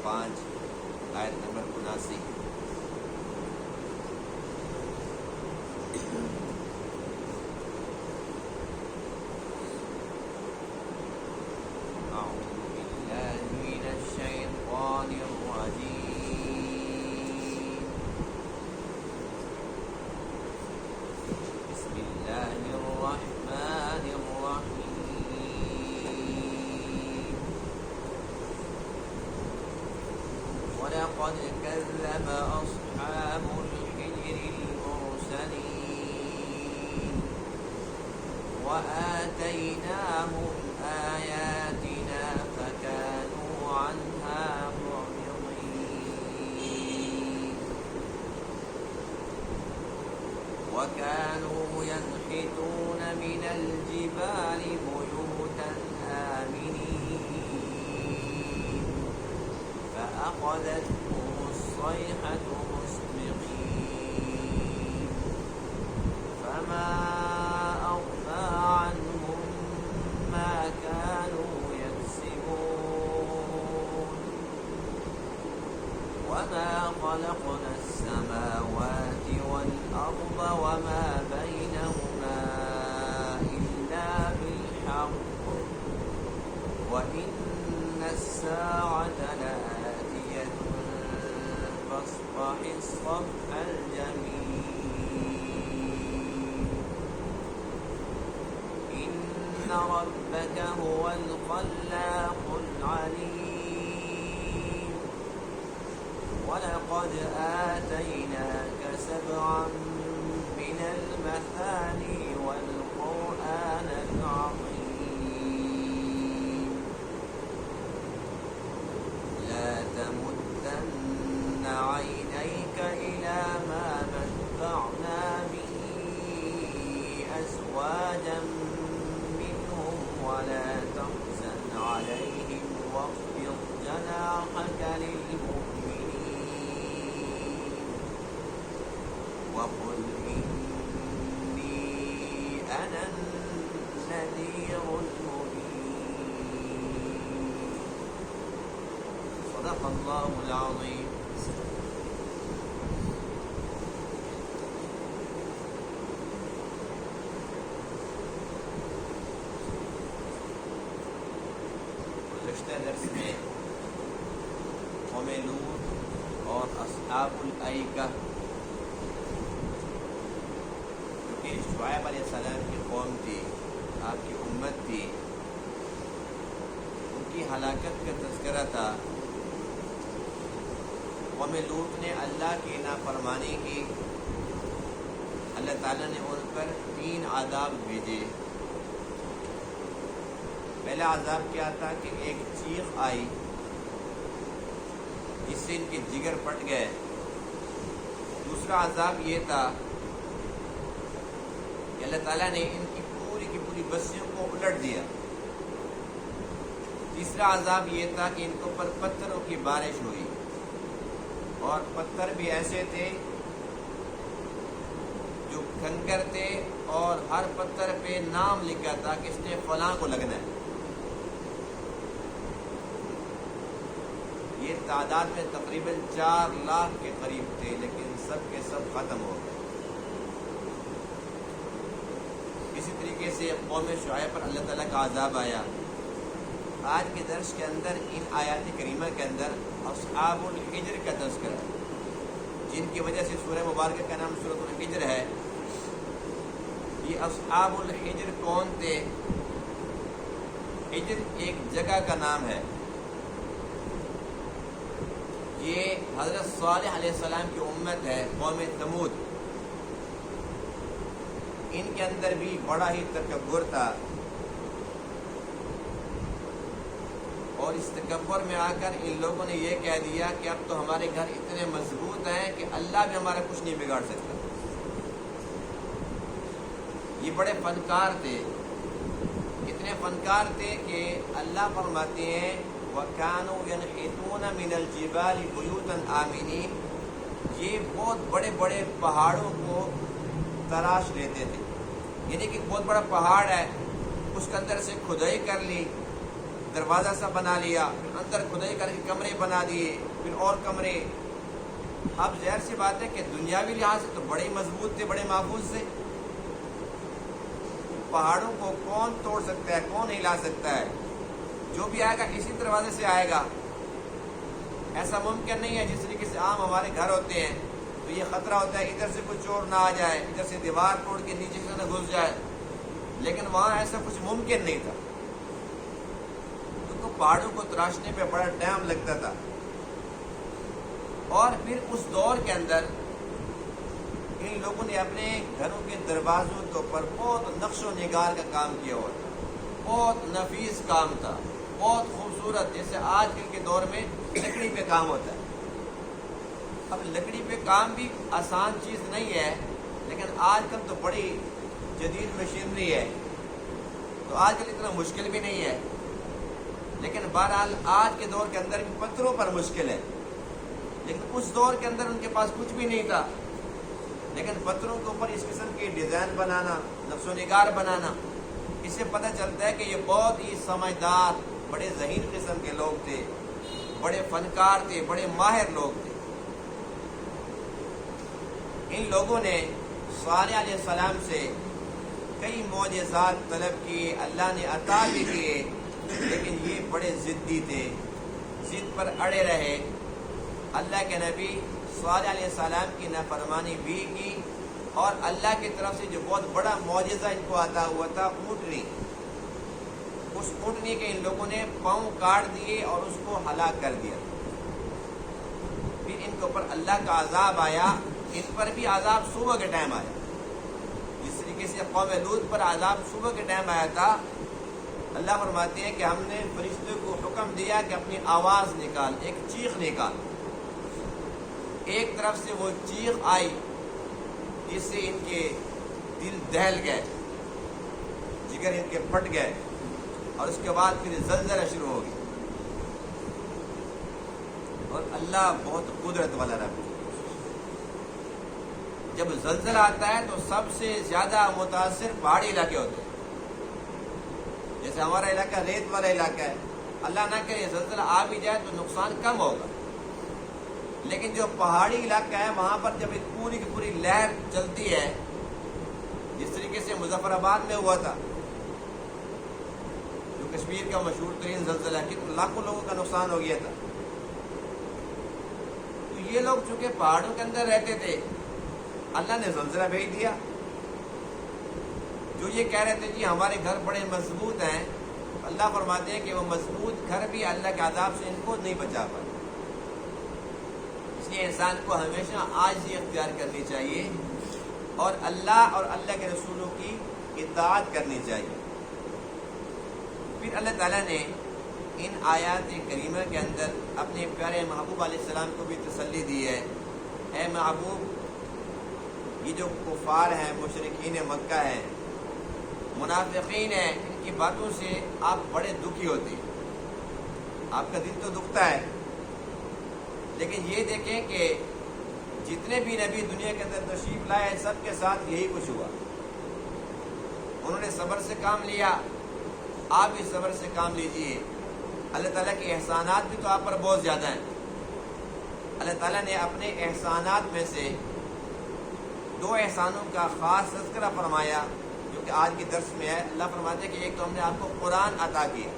5 آیت نمبر 79۔ أعوذ بالله من الشيطان الرجيم، بسم الله الرحمن الرحيم، ولقد كذب أصحاب الحجر المرسلين وآتيناهم آياتنا فكانوا عنها معرضين، وكانوا ينحتون من الجبال بيوتا آمنين فأخذتهم الصيحة مصبحين، فما أغنى عنهم ما كانوا يكسبون، وما خلقنا السماوات والأرض وما بينهما إلا بالحق، وإن الساعة لآتية فاصفح الصفح الجميل، إن ربك هو الخلاق العليم، ولقد آتيناك 7 من المثاني والقرآن العظيم، لا تمدن عينيك إلى ما متعنا به أزواجا منهم ولا تحزن عليهم واخفض جناحك للمؤمنين، وقل إني أنا النذير المبين، صدق الله العظيم۔ گزشتہ درس میں قوم لوط اور اصحاب الایکہ جو کہ شعیب علیہ السلام کی قوم تھی، آپ کی امت تھی، ان کی ہلاکت کا تذکرہ تھا۔ قوم لوط نے اللہ کی نافرمانی کی، اللہ تعالیٰ نے ان پر 3 عذاب بھیجے۔ پہلا عذاب کیا تھا کہ ایک چیخ آئی جس سے ان کے جگر پھٹ گئے۔ دوسرا عذاب یہ تھا کہ اللہ تعالیٰ نے ان کی پوری بستیوں کو الٹ دیا۔ تیسرا عذاب یہ تھا کہ ان کے اوپر پتھروں کی بارش ہوئی، اور پتھر بھی ایسے تھے جو کنکر تھے، اور ہر پتھر پہ نام لکھا تھا کہ اس نے فلاں کو لگنا ہے۔ یہ تعداد میں تقریباً 4 لاکھ کے قریب تھے، لیکن سب کے سب ختم ہو گئے۔ اسی طریقے سے قوم شعیب پر اللہ تعالیٰ کا عذاب آیا۔ آج کے درس کے اندر ان آیات کریمہ کے اندر اصحاب الحجر کا تذکرہ ہے، جن کی وجہ سے سورہ مبارکہ کا نام سورۃ الحجر ہے۔ یہ اصحاب الحجر کون تھے؟ حجر ایک جگہ کا نام ہے۔ یہ حضرت صالح علیہ السلام کی امت ہے، قوم ثمود۔ ان کے اندر بھی بڑا ہی تکبر تھا، اور اس تکبر میں آ کر ان لوگوں نے یہ کہہ دیا کہ اب تو ہمارے گھر اتنے مضبوط ہیں کہ اللہ بھی ہمارا کچھ نہیں بگاڑ سکتا۔ یہ بڑے فنکار تھے، اتنے فنکار تھے کہ اللہ فرماتے ہیں وَكَانُوا يَنْحِتُونَ مِنَ الْجِبَالِ بُيُوتًا آمِنِينَ، یہ بہت بڑے بڑے پہاڑوں کو تراش لیتے تھے۔ یعنی کہ بہت بڑا پہاڑ ہے، اس کے اندر سے کھدائی کر لی، دروازہ سا بنا لیا، پھر اندر کھدائی کر کے کمرے بنا دیے، پھر اور کمرے. اب ظاہر سی بات ہے کہ دنیاوی لحاظ سے تو بڑے مضبوط تھے، بڑے محفوظ تھے. پہاڑوں کو کون توڑ سکتا ہے، کون ہلا سکتا ہے؟ جو بھی آئے گا اسی دروازے سے آئے گا. ایسا ممکن نہیں ہے جس طریقے سے عام ہمارے گھر ہوتے ہیں تو یہ خطرہ ہوتا ہے ادھر سے کوئی چور نہ آ جائے، ادھر سے دیوار توڑ کے نیچے سے نہ گھس جائے. لیکن وہاں ایسا کچھ ممکن نہیں تھا، کیونکہ پہاڑوں کو تراشنے پہ بڑا ٹائم لگتا تھا. اور پھر اس دور کے اندر ان لوگوں نے اپنے گھروں کے دروازوں کے اوپر بہت نقش و نگار کا کام کیا ہوا تھا. بہت نفیس کام تھا، بہت خوبصورت، جیسے آج کل کے دور میں لکڑی پہ کام ہوتا ہے. اب لکڑی پہ کام بھی آسان چیز نہیں ہے، لیکن آج کل تو بڑی جدید مشینری ہے تو آج کل اتنا مشکل بھی نہیں ہے. لیکن بہرحال آج کے دور کے اندر بھی پتھروں پر مشکل ہے، لیکن اس دور کے اندر ان کے پاس کچھ بھی نہیں تھا. لیکن پتھروں کے اوپر اس قسم کی ڈیزائن بنانا، نقش و نگار بنانا، اس سے پتہ چلتا ہے کہ یہ بہت ہی سمجھدار، بڑے ذہین قسم کے لوگ تھے، بڑے فنکار تھے، بڑے ماہر لوگ تھے. ان لوگوں نے صالح علیہ السلام سے کئی معجزات طلب کیے، اللہ نے عطا بھی کیے، لیکن یہ بڑے ضدی تھے، ضد پر اڑے رہے. اللہ کے نبی صالح علیہ السلام کی نافرمانی بھی کی، اور اللہ کی طرف سے جو بہت بڑا معجزہ ان کو عطا ہوا تھا، اونٹنی، اس اونٹنی کے ان لوگوں نے پاؤں کاٹ دیے اور اس کو ہلاک کر دیا. پھر ان کے اوپر اللہ کا عذاب آیا. ان پر بھی عذاب صبح کے ٹائم آیا، جس طریقے سے قوم لوط پر عذاب صبح کے ٹائم آیا تھا. اللہ فرماتے ہیں کہ ہم نے فرشتوں کو حکم دیا کہ اپنی آواز نکال، ایک چیخ نکال. ایک طرف سے وہ چیخ آئی جس سے ان کے دل دہل گئے، جگر ان کے پھٹ گئے، اور اس کے بعد پھر زلزلہ شروع ہو گیا. اور اللہ بہت قدرت والا رب، جب زلزلہ آتا ہے تو سب سے زیادہ متاثر پہاڑی علاقے ہوتے ہیں. جیسے ہمارا علاقہ ریت والا علاقہ ہے، اللہ نہ کرے زلزلہ آ بھی جائے تو نقصان کم ہوگا. لیکن جو پہاڑی علاقہ ہے وہاں پر جب ایک پوری کی پوری لہر چلتی ہے، جس طریقے سے مظفر آباد میں ہوا تھا، جو کشمیر کا مشہور ترین زلزلہ ہے، کتنے لاکھوں لوگوں کا نقصان ہو گیا تھا. تو یہ لوگ چونکہ پہاڑوں کے اندر رہتے تھے، اللہ نے زلزلہ بھیج دیا. جو یہ کہہ رہے تھے جی ہمارے گھر بڑے مضبوط ہیں، اللہ فرماتے ہیں کہ وہ مضبوط گھر بھی اللہ کے عذاب سے ان کو نہیں بچا پائے. اس لیے انسان کو ہمیشہ عاجزی اختیار کرنی چاہیے اور اللہ اور اللہ کے رسولوں کی اطاعت کرنی چاہیے. پھر اللہ تعالیٰ نے ان آیات کریمہ کے اندر اپنے پیارے محبوب علیہ السلام کو بھی تسلی دی ہے. اے محبوب، یہ جو کفار ہیں، مشرکین مکہ ہیں، منافقین ہیں، ان کی باتوں سے آپ بڑے دکھی ہوتے ہیں، آپ کا دل تو دکھتا ہے. لیکن یہ دیکھیں کہ جتنے بھی نبی دنیا کے اندر تشریف لائے، سب کے ساتھ یہی کچھ ہوا. انہوں نے صبر سے کام لیا، آپ بھی صبر سے کام لیجئے. اللہ تعالیٰ کے احسانات بھی تو آپ پر بہت زیادہ ہیں. اللہ تعالیٰ نے اپنے احسانات میں سے دو احسانوں کا خاص تذکرہ فرمایا جو کہ آج کے درس میں ہے. اللہ فرماتے ہیں کہ ایک تو ہم نے آپ کو قرآن عطا کیا،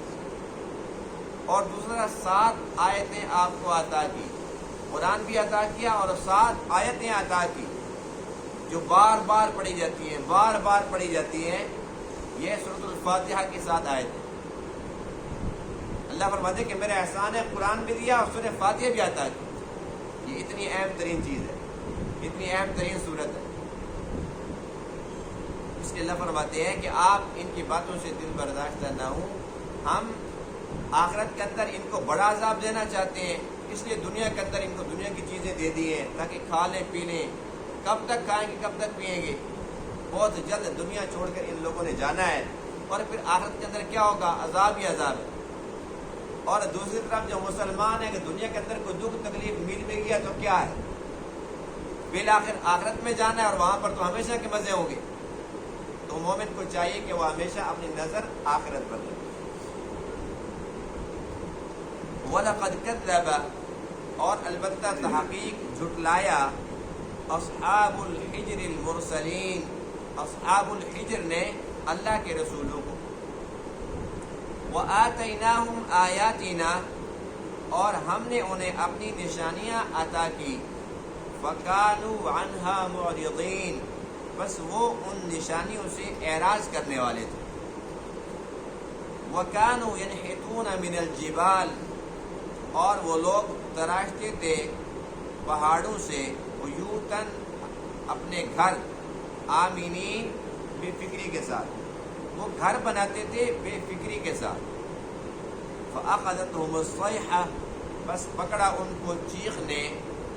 اور دوسرا 7 آیتیں آپ کو عطا کی. قرآن بھی عطا کیا اور 7 آیتیں عطا کی جو بار بار پڑھی جاتی ہیں، بار بار پڑھی جاتی ہیں. یہ سورۃ الفاتحہ کی 7 آیتیں. اللہ فرماتے ہیں کہ میرا احسان ہے، قرآن بھی دیا اور سورۃ فاتحہ بھی عطا کی. یہ اتنی اہم ترین چیز ہے، اتنی اہم ترین صورت ہے. اس لیے اللہ فرماتے ہیں کہ آپ ان کی باتوں سے دل برداشتہ نہ ہوں. ہم آخرت کے اندر ان کو بڑا عذاب دینا چاہتے ہیں، اس لیے دنیا کے اندر ان کو دنیا کی چیزیں دے دی ہیں تاکہ کھا لیں پی لیں. کب تک کھائیں گے، کب تک پئیں گے؟ بہت جلد دنیا چھوڑ کر ان لوگوں نے جانا ہے، اور پھر آخرت کے اندر کیا ہوگا؟ عذاب ہی عذاب ہے. اور دوسری طرف جو مسلمان ہے کہ دنیا کے اندر کوئی دکھ تکلیف مل بھی گیا تو کیا ہے، بالآخر آخرت میں جانا ہے اور وہاں پر تو ہمیشہ کے مزے ہوں گے. تو مومن کو چاہیے کہ وہ ہمیشہ اپنی نظر آخرت پر رکھے. وَلَقَدْ كَذَّبَ اور البتہ تحقیق جھٹلایا اصحاب الحجر المرسلین اصحاب الحجر نے اللہ کے رسولوں کو وَآتَيْنَاهُمْ آيَاتِنَا اور ہم نے انہیں اپنی نشانیاں عطا کی فَكَانُوا عَنْهَا مُعْرِضِينَ بس وہ ان نشانیوں سے اعراض کرنے والے تھے وَكَانُوا يَنْحِتُونَ مِنَ الْجِبَالِ اور وہ لوگ تراشتے تھے پہاڑوں سے بیوتاً اپنے گھر آمینین بے فکری کے ساتھ وہ گھر بناتے تھے بے فکری کے ساتھ فَأَخَذَتْهُمُ الصَّيْحَةُ بس پکڑا ان کو چیخ نے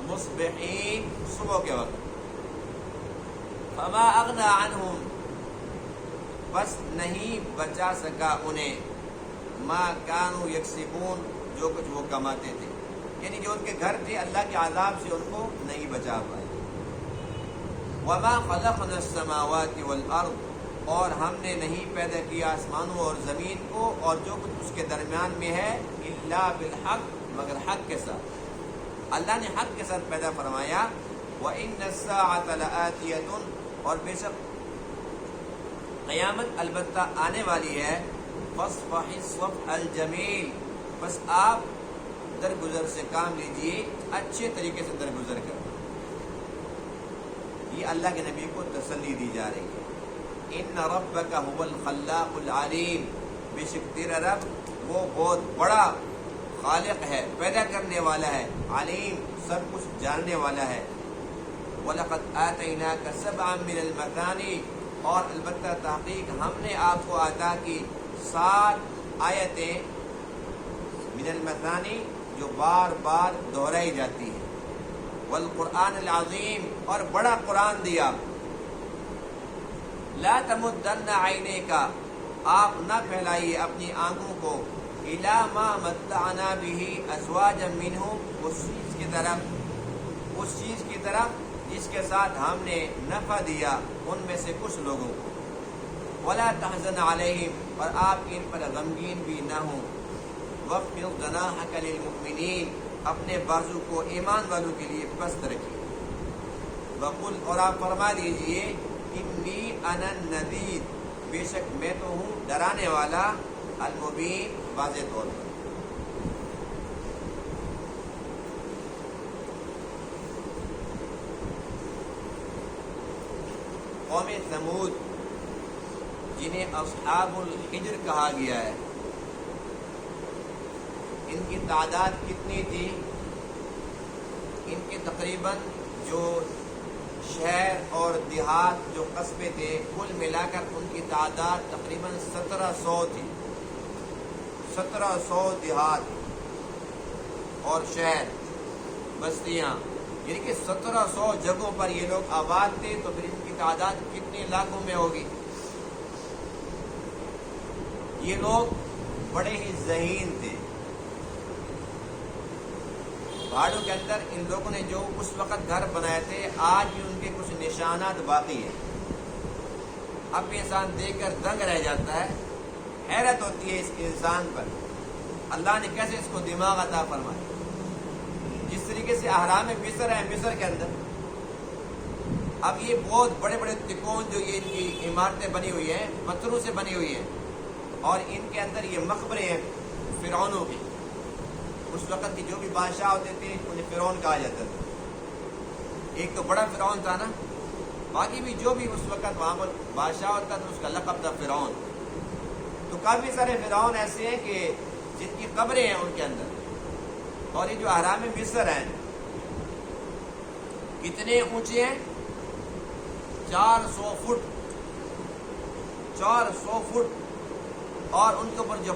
مصبحین صبح کے وقت فَمَا أَغْنَى عَنْهُمْ بس نہیں بچا سکا انہیں مَا كَانُوا يَكْسِبُونَ جو کچھ وہ کماتے تھے یعنی جو ان کے گھر تھے اللہ کے عذاب سے ان کو نہیں بچا پائے وَمَا خَلَقْنَا السَّمَاوَاتِ وَالْأَرْضِ اور ہم نے نہیں پیدا کیا آسمانوں اور زمین کو اور جو کچھ اس کے درمیان میں ہے الا بالحق مگر حق کے ساتھ اللہ نے حق کے ساتھ پیدا فرمایا وَإِنَّ السَّاعَةَ لَآتِيَةٌ اور بے شک قیامت البتہ آنے والی ہے فَاصْفَحِ الصَّفْحَ الْجَمِيلَ بس آپ درگزر سے کام لیجئے اچھے طریقے سے درگزر کر یہ اللہ کے نبی کو تسلی دی جا رہی ہے ان ربک هو الخلاق العلیم بے شک تیرا رب وہ بہت بڑا خالق ہے پیدا کرنے والا ہے علیم سب کچھ جاننے والا ہے وَلَقَدْ آتَيْنَاكَ سَبْعًا مِنَ الْمَثَانِي اور البتہ تحقیق ہم نے آپ کو عطا کی 7 آیتیں من المثانی جو بار بار دہرائی جاتی ہیں والقرآن العظیم اور بڑا قرآن دیا لا تمدن عینیک آپ نہ پھیلائیے اپنی آنکھوں کو الی ما متعنا به ازواجا منهم اس چیز کی طرف جس کے ساتھ ہم نے نفع دیا ان میں سے کچھ لوگوں کو ولا تحزن علیہم اور آپ ان پر غمگین بھی نہ ہوں واخفض جناحک للمؤمنین اپنے بازو کو ایمان والوں کے لیے پست رکھیے وقل اور آپ فرما دیجئے انی انا النذیر بے شک میں تو ہوں ڈرانے والا المبین واضح طور پر قوم ثمود جنہیں اصحاب الحجر کہا گیا ہے ان کی تعداد کتنی تھی ان کے تقریباً جو شہر اور دیہات جو قصبے تھے کل ملا کر ان کی تعداد تقریباً 1700 تھی 1700 دیہات اور شہر بستیاں یعنی کہ 1700 جگہوں پر یہ لوگ آباد تھے تو پھر ان کی تعداد کتنی لاکھوں میں ہوگی یہ لوگ بڑے ہی ذہین تھے پہاڑوں کے اندر ان لوگوں نے جو اس وقت گھر بنائے تھے آج بھی ان کے کچھ نشانات باقی ہیں اب بھی انسان دیکھ کر دنگ رہ جاتا ہے حیرت ہوتی ہے اس انسان پر اللہ نے کیسے اس کو دماغ عطا فرمایا جس طریقے سے اہرام مصر ہے مصر کے اندر اب یہ بہت بڑے بڑے تکون جو یہ ان کی عمارتیں بنی ہوئی ہیں پتھروں سے بنی ہوئی ہیں اور ان کے اندر یہ مقبرے ہیں فرعونوں کے اس وقت کے جو بھی بادشاہ ہوتے تھے انہیں فرعون کہا جاتا تھا ایک تو بڑا فرعون تھا نا باقی بھی جو بھی اس وقت وہاں پر بادشاہ ہوتا تھا اس کا لقب تھا فرعون تو کافی سارے فرعون ایسے ہیں کہ جن کی قبریں ہیں ان کے اندر اور یہ جو اہرام مصر ہیں کتنے اونچے ہیں 400 فٹ 400 فٹ اور ان کے اوپر جو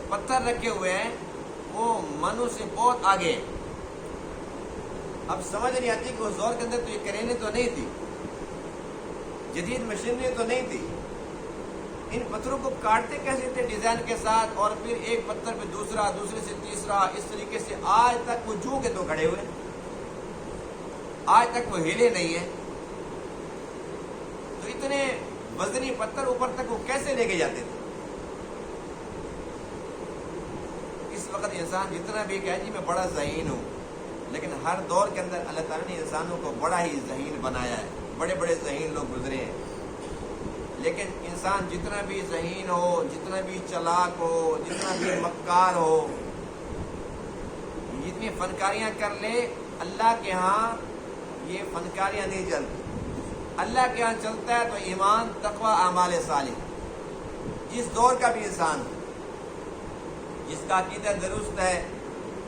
پتھر رکھے ہوئے ہیں وہ منو سے بہت آگے ہیں اب سمجھ نہیں آتی کہ اس دور کے اندر تو یہ کرینے تو نہیں تھی جدید مشینری تو نہیں تھی ان پتھروں کو کاٹتے کیسے تھے ڈیزائن کے ساتھ اور پھر ایک پتھر پہ دوسرا دوسرے سے تیسرا اس طریقے سے آج تک وہ جو کے تو کھڑے ہوئے آج تک وہ ہلے نہیں ہیں تو اتنے وزنی پتھر اوپر تک وہ کیسے لے کے جاتے تھے اس اس وقت انسان جتنا بھی کہے جی میں بڑا ذہین ہوں، لیکن ہر دور کے اندر اللہ تعالیٰ نے انسانوں کو بڑا ہی ذہین بنایا ہے، بڑے بڑے ذہین لوگ گزرے ہیں، لیکن انسان جتنا بھی ذہین ہو، جتنا بھی چلاک ہو، جتنا بھی مکار ہو، جتنی فنکاریاں کر لے، اللہ کے ہاں یہ فنکاریاں نہیں چلتی۔ اللہ کے ہاں چلتا ہے تو ایمان، تقوی، اعمال صالح۔ جس دور کا بھی انسان ہو، جس کا عقیدہ درست ہے،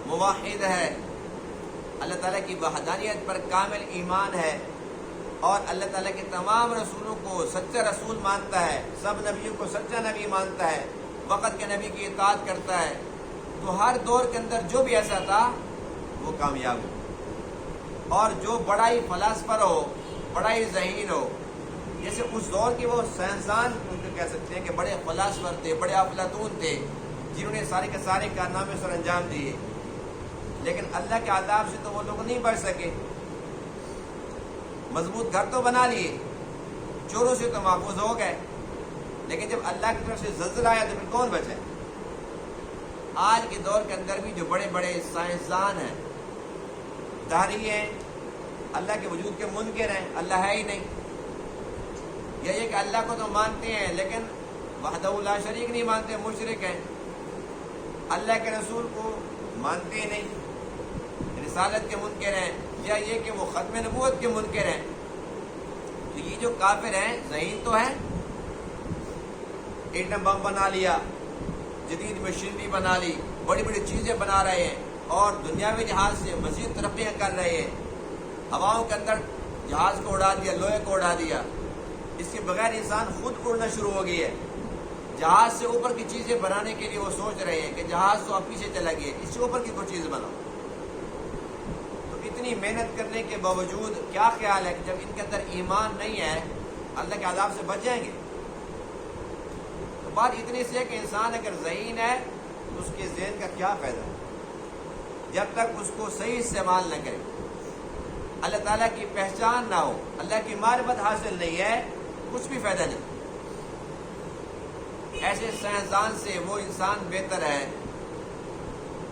موحد ہے، اللہ تعالیٰ کی وحدانیت پر کامل ایمان ہے، اور اللہ تعالیٰ کے تمام رسولوں کو سچا رسول مانتا ہے، سب نبیوں کو سچا نبی مانتا ہے، وقت کے نبی کی اطاعت کرتا ہے، تو ہر دور کے اندر جو بھی ایسا تھا وہ کامیاب ہو۔ اور جو بڑا ہی فلاسفر ہو، بڑا ہی ذہین ہو، جیسے اس دور کے وہ سائنسدان ان کو کہہ سکتے ہیں کہ بڑے فلاسفر تھے، بڑے افلاطون تھے، جنہوں نے سارے کے سارے کارنامے سر انجام دیے، لیکن اللہ کے عذاب سے تو وہ لوگ نہیں بچ سکے۔ مضبوط گھر تو بنا لیے، چوروں سے تو محفوظ ہو گئے، لیکن جب اللہ کی طرف سے زلزلہ آیا تو پھر کون بچے؟ آج کے دور کے اندر بھی جو بڑے بڑے سائنسدان ہیں، دہری ہیں، اللہ کے وجود کے منکر ہیں، اللہ ہے ہی نہیں، یہ کہ اللہ کو تو مانتے ہیں لیکن وحدہ لا شریک نہیں مانتے، مشرک ہیں، اللہ کے رسول کو مانتے نہیں، رسالت کے منکر ہیں، یا یہ کہ وہ ختم نبوت کے منکر ہیں۔ تو یہ جو کافر ہیں، ذہین تو ہیں، ایٹم بم بنا لیا، جدید مشینری بنا لی، بڑی بڑی چیزیں بنا رہے ہیں، اور دنیاوی جہاز سے مزید ترقیاں کر رہے ہیں، ہواؤں کے اندر جہاز کو اڑا دیا، لوہے کو اڑا دیا، اس کے بغیر انسان خود اڑنا شروع ہو گئی ہے۔ جہاز سے اوپر کی چیزیں بنانے کے لیے وہ سوچ رہے ہیں کہ جہاز تو اب پیچھے چلا گیا، اس سے اوپر کی کوئی چیز بناؤ۔ تو اتنی محنت کرنے کے باوجود کیا خیال ہے کہ جب ان کے اندر ایمان نہیں ہے، اللہ کے عذاب سے بچ جائیں گے؟ تو بات اتنی سی ہے کہ انسان اگر ذہین ہے تو اس کے ذہن کا کیا فائدہ ہے جب تک اس کو صحیح استعمال نہ کرے، اللہ تعالیٰ کی پہچان نہ ہو، اللہ کی معرفت حاصل نہیں ہے، کچھ بھی فائدہ نہیں۔ ایسے سائنسدان سے وہ انسان بہتر ہے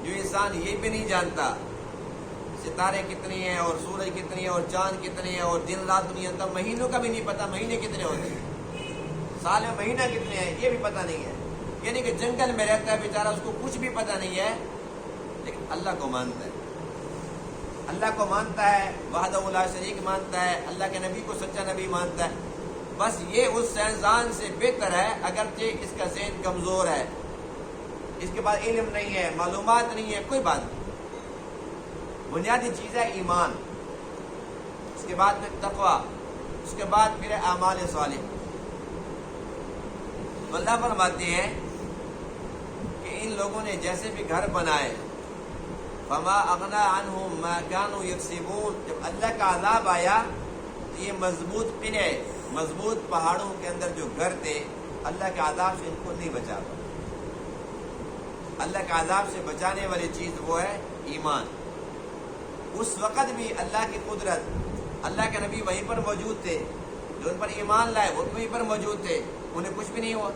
جو انسان یہ بھی نہیں جانتا ستارے کتنی ہیں، اور سورج کتنی ہے، اور چاند کتنے ہیں، اور دن رات دنیا تک مہینوں کا بھی نہیں پتہ، مہینے کتنے ہوتے ہیں، سال میں مہینہ کتنے ہیں یہ بھی پتہ نہیں ہے، یعنی کہ جنگل میں رہتا ہے بیچارہ، اس کو کچھ بھی پتہ نہیں ہے، لیکن اللہ کو مانتا ہے، اللہ کو مانتا ہے، وحدہ لا شریک مانتا ہے، اللہ کے نبی کو سچا نبی مانتا ہے، بس یہ اس سائنسدان سے بہتر ہے، اگرچہ اس کا ذہن کمزور ہے، اس کے پاس علم نہیں ہے، معلومات نہیں ہے، کوئی بات نہیں۔ بنیادی چیز ہے ایمان، اس کے بعد پھر تقوی، اس کے بعد پھر اعمال صالح۔ تو اللہ فرماتے ہیں کہ ان لوگوں نے جیسے بھی گھر بنائے، فما اغنی عنہم ما كانوا یکسبون، جب اللہ کا عذاب آیا تو یہ مضبوط قلعے، مضبوط پہاڑوں کے اندر جو گھر تھے، اللہ کے عذاب سے ان کو نہیں بچا پا۔ اللہ کے عذاب سے بچانے والی چیز وہ ہے ایمان۔ اس وقت بھی اللہ کی قدرت، اللہ کے نبی وہیں پر موجود تھے، جو ان پر ایمان لائے وہ بھی وہیں پر موجود تھے، انہیں کچھ بھی نہیں ہوا۔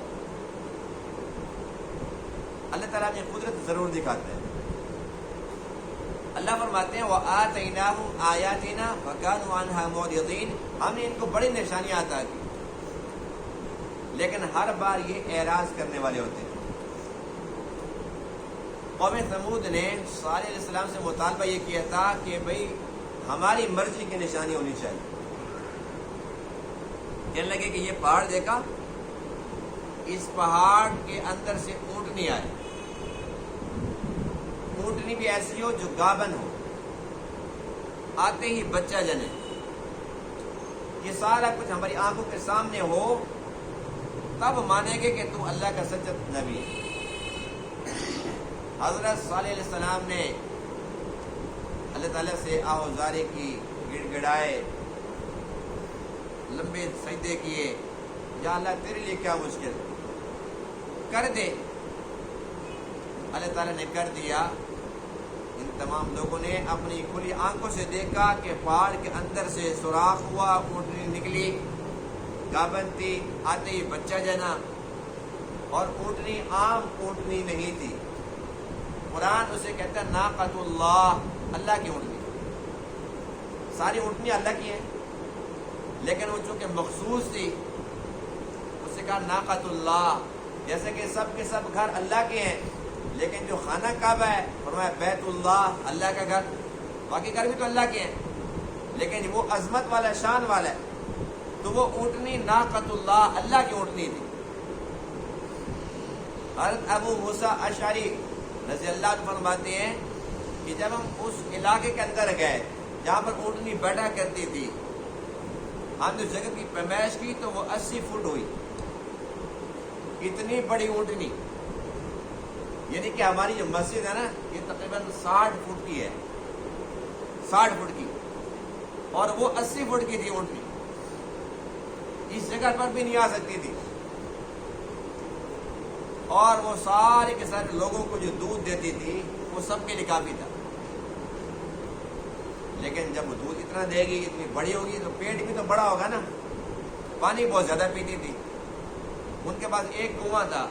اللہ تعالیٰ اپنی قدرت ضرور دکھاتے ہیں۔ اللہ فرماتے ہیں وَآتَيْنَاهُمْ آيَاتِنَا فَكَانُوا عَنْهَا مُعْرِضِينَ، ہم نے ان کو بڑی نشانیاں عطا کی، لیکن ہر بار یہ اعراض کرنے والے ہوتے ہیں۔ قوم ثمود نے صالح علیہ السلام سے مطالبہ یہ کیا تھا کہ بھئی ہماری مرضی کی نشانی ہونی چاہیے۔ کہنے لگے کہ یہ پہاڑ دیکھا، اس پہاڑ کے اندر سے اونٹنی آئے، اونٹنی بھی ایسی ہو جو گابن ہو، آتے ہی بچہ جنے، یہ سارا کچھ ہماری آنکھوں کے سامنے ہو، تب مانیں گے کہ تو اللہ کا سچا نبی ہے۔ حضرت صالح علیہ السلام نے اللہ تعالیٰ سے آہوزاری کی، گڑ گڑائے، لمبے سجدے کیے، یا اللہ تیرے لیے کیا مشکل کر دے۔ اللہ تعالیٰ نے کر دیا۔ ان تمام لوگوں نے اپنی کھلی آنکھوں سے دیکھا کہ پہاڑ کے اندر سے سوراخ ہوا، اونٹنی نکلی، گابن تھی، آتے ہی بچہ جنا، اور اونٹنی عام اونٹنی نہیں تھی، قرآن انسان اسے کہتا ہے ناقۃ اللہ، اللہ کی اونٹنی۔ ساری اونٹنیاں اللہ کی ہیں، لیکن وہ چونکہ مخصوص تھی اسے کہا ناقۃ اللہ۔ جیسے کہ سب کے سب گھر اللہ کے ہیں، لیکن جو خانہ کعبہ ہے فرمایا بیت اللہ، اللہ کا گھر۔ باقی گھر بھی تو اللہ کے ہیں، لیکن وہ عظمت والا، شان والا ہے، تو وہ اونٹنی ناقۃ اللہ، اللہ کی اونٹنی تھی۔ حضرت ابو موسیٰ اشعری رضی اللہ عنہ فرماتے ہیں کہ جب ہم اس علاقے کے اندر گئے جہاں پر اونٹنی بیٹھا کرتی تھی، ہم نے جگہ کی پیمائش کی تو وہ 80 فٹ ہوئی، اتنی بڑی اونٹنی۔ یعنی کہ ہماری جو مسجد ہے نا یہ تقریباً 60 فٹ کی ہے، 60 فٹ کی، اور وہ 80 فٹ کی تھی اونٹنی، اس جگہ پر بھی نہیں آ سکتی تھی۔ اور وہ سارے کے سارے لوگوں کو جو دودھ دیتی تھی وہ سب کے لیے کافی تھا، لیکن جب وہ دودھ اتنا دے گی، اتنی بڑی ہوگی تو پیٹ بھی تو بڑا ہوگا نا۔ پانی بہت زیادہ پیتی تھی۔ ان کے پاس ایک کنواں تھا،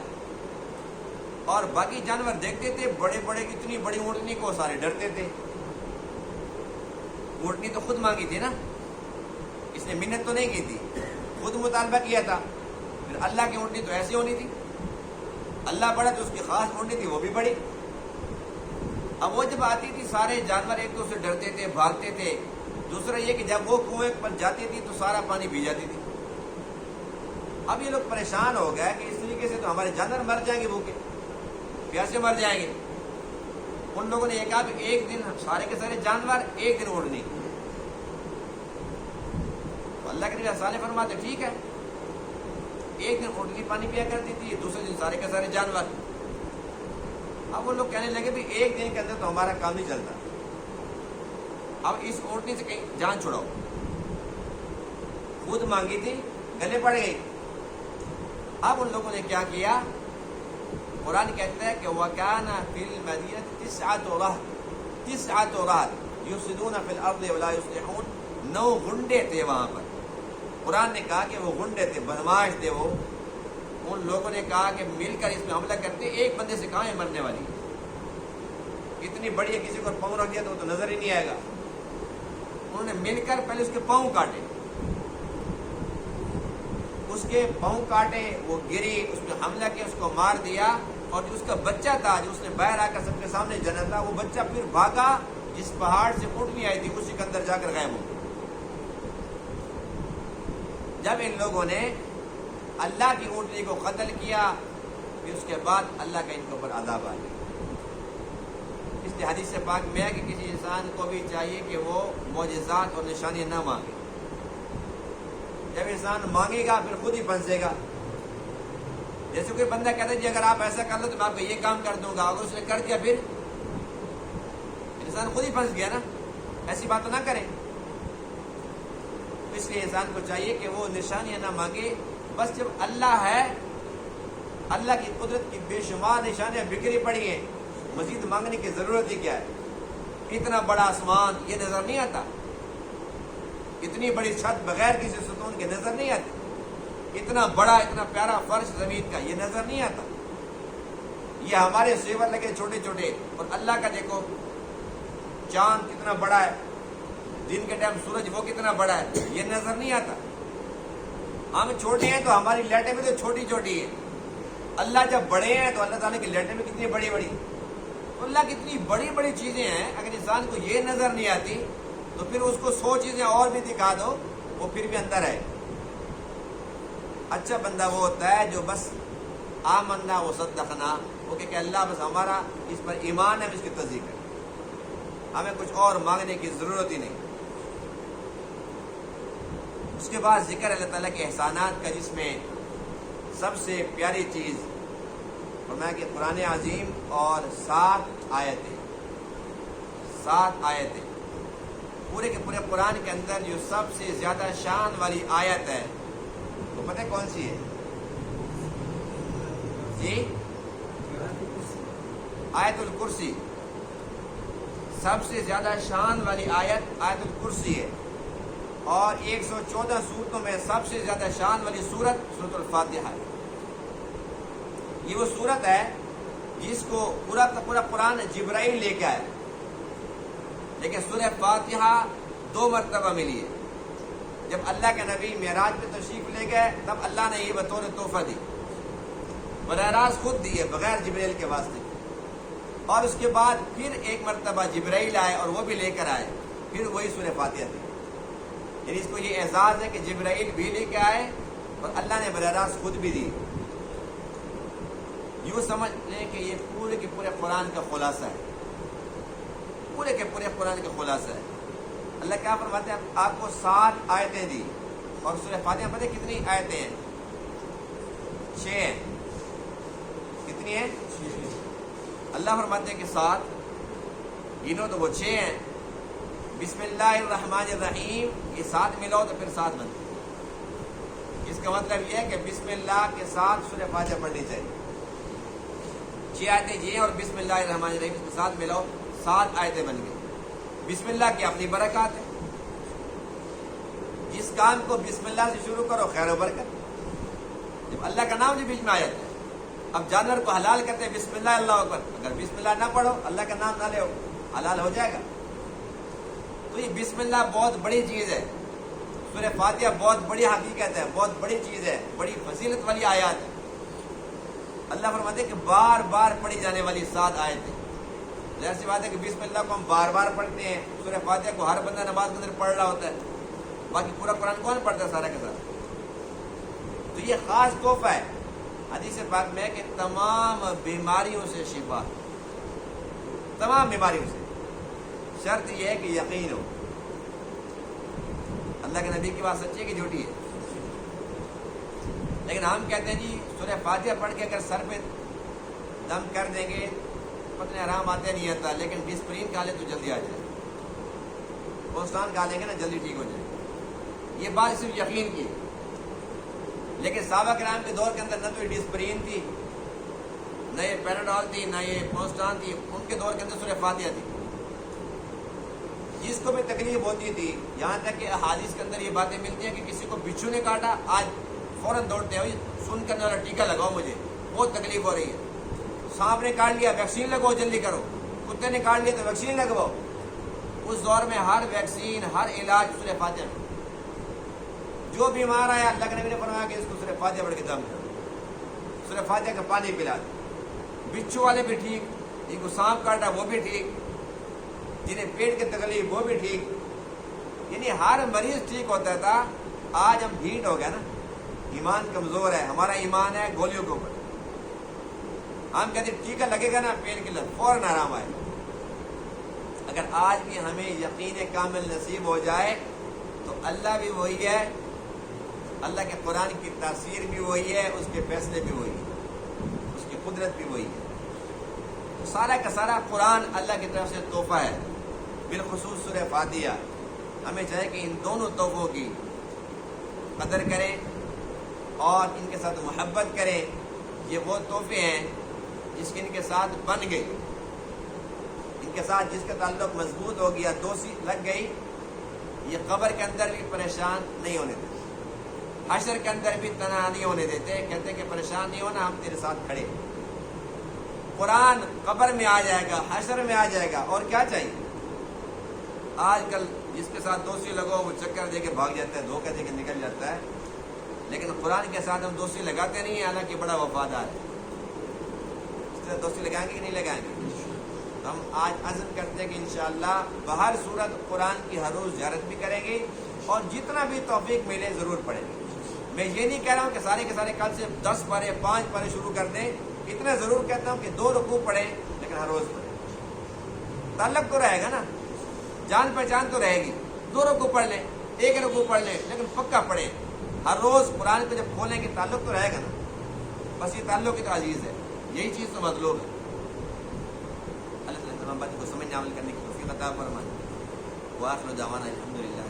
اور باقی جانور دیکھتے تھے بڑے بڑے، اتنی بڑی اونٹنی کو سارے ڈرتے تھے۔ اونٹنی تو خود مانگی تھی نا، اس نے منت تو نہیں کی تھی، خود مطالبہ کیا تھا۔ پھر اللہ کی اونٹنی تو ایسی ہونی تھی، اللہ بڑا تو اس کی خاص اونٹنی تھی وہ بھی بڑی۔ اب وہ جب آتی تھی سارے جانور ایک دوسرے سے ڈرتے تھے، بھاگتے تھے۔ دوسرا یہ کہ جب وہ کنویں پر جاتی تھی تو سارا پانی پی جاتی تھی۔ اب یہ لوگ پریشان ہو گئے کہ اس طریقے سے تو ہمارے جانور مر جائیں گے، بھوکے پیاسے مر جائیں گے۔ ان لوگوں نے یہ کہا کہ ایک دن سارے کے سارے جانور، ایک دن اونٹنی۔ تو اللہ کے نبی صالح فرماتے ٹھیک ہے، ایک دن اونٹنی پانی پیا کرتی تھی، دوسرے دن سارے کے سارے جانور۔ اب وہ لوگ کہنے لگے بھی ایک دن کے اندر تو ہمارا کام نہیں چلتا، اب اس اونٹنی سے کہیں جان چھڑاؤ۔ خود مانگی تھی، گلے پڑ گئی۔ اب ان لوگوں نے کیا کیا؟ قرآن کہتا ہے کہ وَكَانَ فِي الْمَدِينَةِ تِسْعَةُ رَهْطٍ يُفْسِدُونَ فِي الْأَرْضِ وَلَا يُصْلِحُونَ۔ 9 غنڈے تھے وہاں پر۔ قرآن نے کہا کہ وہ غنڈے تھے، بدماش تھے وہ۔ ان لوگوں نے کہا کہ مل کر اس میں حملہ کرتے، ایک بندے سے کہاں ہے مرنے والی، اتنی بڑی ہے، کسی کو پاؤں رکھ دیا تو نظر ہی نہیں آئے گا۔ انہوں نے مل کر پہلے اس کے پاؤں کاٹے، اس کے پاؤں کاٹے، وہ گری، اس میں حملہ کیا، اس کو مار دیا۔ اور جو اس کا بچہ تھا، جو اس نے باہر آ کر سب کے سامنے جنا تھا، وہ بچہ پھر بھاگا جس پہاڑ سے اونٹنی آئی تھی، اسی کے اندر جا کر غائب ہو گیا۔ جب ان لوگوں نے اللہ کی اونٹنی کو قتل کیا، پھر اس کے بعد اللہ کا ان کے اوپر عذاب آ گیا۔ اس لیے حدیث پاک میں ہے کہ کسی انسان کو بھی چاہیے کہ وہ معجزات اور نشانیاں نہ مانگے۔ جب انسان مانگے گا پھر خود ہی پھنسے گا۔ جیسے کوئی بندہ کہتا ہے جی اگر آپ ایسا کر لو تو میں آپ کو یہ کام کر دوں گا، اگر اس نے کر دیا پھر انسان خود ہی پھنس گیا نا۔ ایسی بات تو نہ کریں۔ اس لیے انسان کو چاہیے کہ وہ نشانیاں نہ مانگے، بس جب اللہ ہے، اللہ کی قدرت کی بے شمار نشانیاں بکھری پڑی ہیں، مزید مانگنے کی ضرورت ہی کیا ہے؟ اتنا بڑا آسمان یہ نظر نہیں آتا، اتنی بڑی چھت بغیر کسی ستون کے نظر نہیں آتی، اتنا بڑا اتنا پیارا فرش زمین کا یہ نظر نہیں آتا۔ یہ ہمارے زیور لگے چھوٹے چھوٹے، اور اللہ کا دیکھو چاند کتنا بڑا ہے، دن کے ٹائم سورج وہ کتنا بڑا ہے، یہ نظر نہیں آتا۔ ہم چھوٹے ہیں تو ہماری لائٹیں بھی تو چھوٹی چھوٹی ہیں، اللہ جب بڑے ہیں تو اللہ تعالیٰ کی لائٹیں بھی کتنی بڑی بڑی۔ تو اللہ کی اتنی بڑی بڑی چیزیں ہیں، اگر انسان کو یہ نظر نہیں آتی تو پھر اس کو 100 چیزیں اور بھی دکھا دو وہ پھر بھی اندر ہے۔ اچھا بندہ وہ ہوتا ہے جو بس آمنا و صدقنا، وہ کہ اللہ بس ہمارا اس پر ایمان ہے، ہم اس کی تصدیق کریں، ہمیں کچھ اور مانگنے کی ضرورت ہی نہیں۔ اس کے بعد ذکر اللہ تعالیٰ کے احسانات کا، جس میں سب سے پیاری چیز فرمایا کہ قرآن عظیم اور 7 آیتیں، 7 آیتیں پورے کے پورے قرآن کے اندر جو سب سے زیادہ شان والی آیت ہے وہ پتہ ہے کون سی ہے؟ جی آیت الکرسی۔ سب سے زیادہ شان والی آیت آیت الکرسی ہے، اور 114 سورتوں میں سب سے زیادہ شان والی سورت سورۃ الفاتحہ ہے۔ یہ وہ سورت ہے جس کو پورا کا پورا قرآن جبرائیل لے کے آیا، لیکن سورہ فاتحہ 2 مرتبہ ملی ہے۔ جب اللہ کے نبی معراج پہ تشریف لے گئے تب اللہ نے یہ بطور تحفہ دی، براہ راست خود دی ہے بغیر جبرائیل کے واسطے، اور اس کے بعد پھر ایک مرتبہ جبرائیل آئے اور وہ بھی لے کر آئے، پھر وہی سورہ فاتحہ تھی۔ یعنی اس کو یہ اعزاز ہے کہ جبرائیل بھی لے کے آئے اور اللہ نے براہ راست خود بھی دی۔ یوں سمجھ لیں کہ یہ پورے کے پورے قرآن کا خلاصہ ہے، پورے کے پورے قرآن کا خلاصہ ہے۔ اللہ کیا فرماتے ہیں؟ آپ کو 7 آیتیں دی، اور سورہ فاتحہ پتہ ہے کتنی آیتیں ہیں؟ 6 ہیں۔ کتنی ہیں؟ اللہ فرماتے ہیں کہ 7 گنو تو وہ 6 ہیں۔ بسم اللہ الرحمن الرحیم، یہ 7 ملاؤ تو پھر 7 بنتے ہیں۔ اس کا مطلب یہ ہے کہ بسم اللہ کے ساتھ سورہ فاتحہ پڑھنی چاہیے۔ 6 آیتیں یہ ہیں اور بسم اللہ الرحمن الرحیم اس کے ساتھ ملاؤ 7 آیتیں بن گئی۔ بسم اللہ کی اپنی برکات ہے، جس کام کو بسم اللہ سے شروع کرو خیر و برکت۔ جب اللہ کا نام جو بیچ میں آیا ہے، اب جانور کو حلال کرتے ہیں بسم اللہ اللہ اکبر، اگر بسم اللہ نہ پڑھو اللہ کا نام نہ لے حلال ہو جائے گا۔ تو یہ بسم اللہ بہت بڑی چیز ہے، سورہ فاتحہ بہت بڑی حقیقت ہے، بہت بڑی چیز ہے، بڑی فضیلت والی آیات ہے۔ اللہ فرماتے ہیں کہ بار بار پڑھی جانے والی 7 آیتیں۔ ظاہر سی بات ہے کہ بسم اللہ کو ہم بار بار پڑھتے ہیں، سورہ فاتحہ کو ہر بندہ نماز کے اندر پڑھ رہا ہوتا ہے، باقی پورا قرآن کون پڑھتا ہے سارا کے ساتھ؟ تو یہ خاص تحفہ ہے حدیث پاک میں کہ تمام بیماریوں سے شفا، تمام بیماریوں سے، شرط یہ ہے کہ یقین ہو۔ اللہ کے نبی کی بات سچی ہے کہ جھوٹی ہے؟ لیکن ہم کہتے ہیں جی سورہ فاتحہ پڑھ کے اگر سر پہ دم کر دیں گے پتہ نہیں آرام آتے نہیں آتا، لیکن ڈسپرین کھا لے تو جلدی آ جائے، پوستان کھا لیں گے نا جلدی ٹھیک ہو جائے۔ یہ بات صرف یقین کی، لیکن صحابہ کرام کے دور کے اندر نہ تو یہ ڈسپرین تھی، نہ یہ پیناڈول تھی، نہ یہ پوستان تھی، ان کے دور کے اندر سورہ فاتحہ تھی۔ جس کو بھی تکلیف ہوتی تھی، یہاں تک کہ احادیث کے اندر یہ باتیں ملتی ہیں کہ کسی کو بچھو نے کاٹا، آج فوراً دوڑتے ہیں سن کرنے والا ٹیکہ لگاؤ، مجھے بہت تکلیف ہو رہی ہے۔ سانپ نے کاٹ لیا ویکسین لگواؤ جلدی کرو، کتے نے کاٹ لیا تو ویکسین لگواؤ۔ اس دور میں ہر ویکسین، ہر علاج سورہ فاتحہ میں۔ جو بیمار آیا اللہ کے نبی نے فرمایا کہ اس کو سورہ فاتحہ پڑھ کے دم کرو، سورہ فاتحہ کا پانی پلا دو۔ بچھو والے بھی ٹھیک، جن کو سانپ کاٹا وہ بھی ٹھیک، جنہیں پیٹ کی تکلیف وہ بھی ٹھیک، یعنی ہر مریض ٹھیک ہوتا تھا۔ آج ہم ڈھیٹ ہو گیا نا، ایمان کمزور ہے، ہمارا ایمان ہے گولیوں کے اوپر۔ ہم کہتے ہیں ٹیکہ لگے گا نا پین کلر فوراً آرام آئے۔ اگر آج بھی ہمیں یقین کامل نصیب ہو جائے تو اللہ بھی وہی ہے، اللہ کے قرآن کی تاثیر بھی وہی ہے، اس کے فیصلے بھی وہی ہے، اس کی قدرت بھی وہی ہے۔ تو سارا کا سارا قرآن اللہ کی طرف سے تحفہ ہے، بالخصوص سورہ فاتحہ۔ ہمیں چاہے کہ ان دونوں تحفوں کی قدر کریں اور ان کے ساتھ محبت کریں۔ یہ وہ تحفے ہیں جس کے ان کے ساتھ بن گئی، ان کے ساتھ جس کا تعلق مضبوط ہو گیا، دوستی لگ گئی، یہ قبر کے اندر بھی پریشان نہیں ہونے دیتے، حشر کے اندر بھی تنہا نہیں ہونے دیتے، کہتے کہ پریشان نہیں ہونا، ہم تیرے ساتھ کھڑے۔ قرآن قبر میں آ جائے گا، حشر میں آ جائے گا، اور کیا چاہیے؟ آج کل جس کے ساتھ دوستی لگو وہ چکر دے کے بھاگ جاتا ہے، دھوکہ دے کے نکل جاتا ہے، لیکن قرآن کے ساتھ ہم دوستی لگاتے نہیں ہیں، حالانکہ بڑا وفادار ہے۔ اس طرح دوستی لگائیں گے کہ نہیں لگائیں گے؟ ہم آج عزم کرتے ہیں کہ انشاءاللہ بہر صورت قرآن کی ہر روز زیارت بھی کریں گے، اور جتنا بھی توفیق ملے ضرور پڑھیں گے۔ میں یہ نہیں کہہ رہا ہوں کہ سارے کے سارے کل سے 10 پارے 5 پارے شروع کر دیں، اتنا ضرور کہتا ہوں کہ 2 رکوع پڑھیں، لیکن ہر روز پڑھیں۔ تعلق تو رہے گا نا، جان پہچان تو رہے گی۔ 2 رکوع پڑھ لیں، 1 رکوع پڑھ لیں، لیکن پکا پڑھیں ہر روز۔ قرآن کو جب کھولیں گے تعلق تو رہے گا نا، بس یہ تعلق ہی تو عزیز ہے، یہی چیز تو مطلوب ہے۔ اللہ تعالیٰ تمام باتوں کو سمجھنے عمل کرنے کی توفیق عطا فرمائے۔ وآخر دعوانا الحمدللہ۔